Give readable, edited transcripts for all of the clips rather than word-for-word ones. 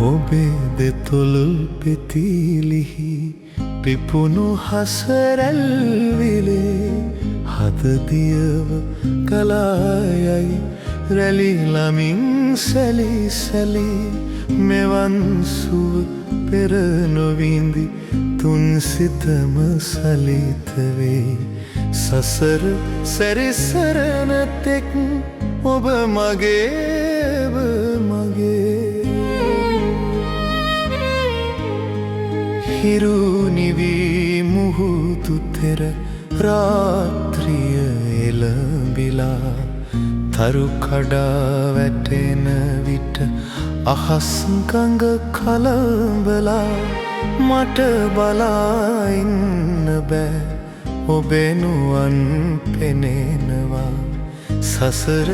ඔබේ දෙතොලු පෙතිලිහි පිපුණු හසරැල්විලේ හදදියව කලායයි රැලි ළමින් සැලි සැලි මෙවන් සුව පෙර නොවිඳි තුන් සිතම සලිත වේ සසර සැරිසරන තෙක් ඔබ මගේ හිරු නිවී මුහුදු තෙර රාත්‍රිය එළඹිලා තරු කඩා වැටෙන විට අහස් ගඟ කලඹලා මට බලා ඉන්න බෑ ඔබේ නුවන් පෙනෙනවා සසර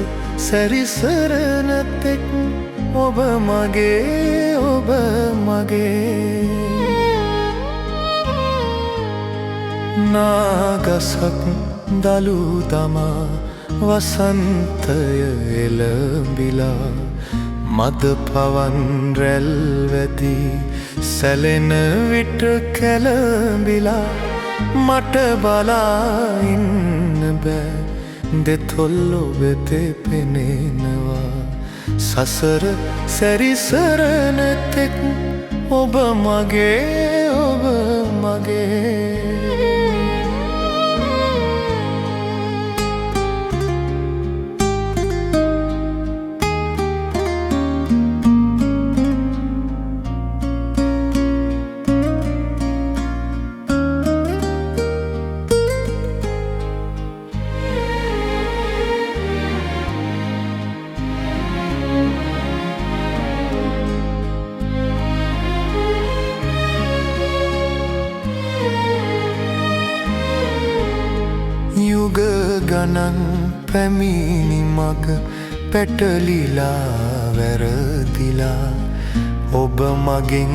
සැරිසරන තෙක් ඔබ මගේ නාගසක් දලු දමා වසන්තය එළඹිලා මද පවන් රැල් වැදී සැලෙන විට කැළඹිලා මට බලා ඉන්න බෑ දෙතොල් ඔබෙතේ පෙනෙනවා සසර සැරිසරන තෙක් ඔබ මගේ යුග ගණන් පැමිණි මග පැටලිලා වැරදිලා ඔබ මගෙන්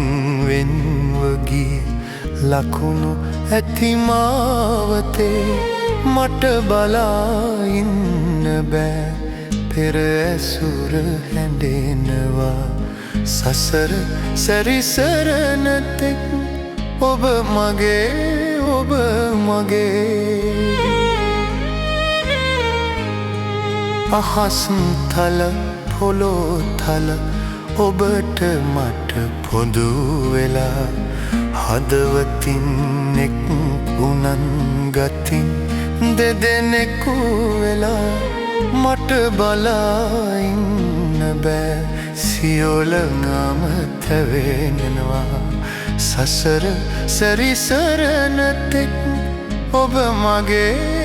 වෙන්ව ගිය ලකුණු ඇති මාවතේ මට බලා ඉන්න බෑ පෙර ඇසුර හැඬෙනවා සසර සැරිසරන තෙක් ඔබ මගේ අහස් තල පොළොව තල ඔබට මට පොදු වෙලා හදවතින් එක් උනන් ගතින් දෙදෙනෙකු වෙලා මට බලා ඉන්න බෑ සියොලඟම තැවෙනවා සසර සැරිසරන තෙක් ඔබ මගේ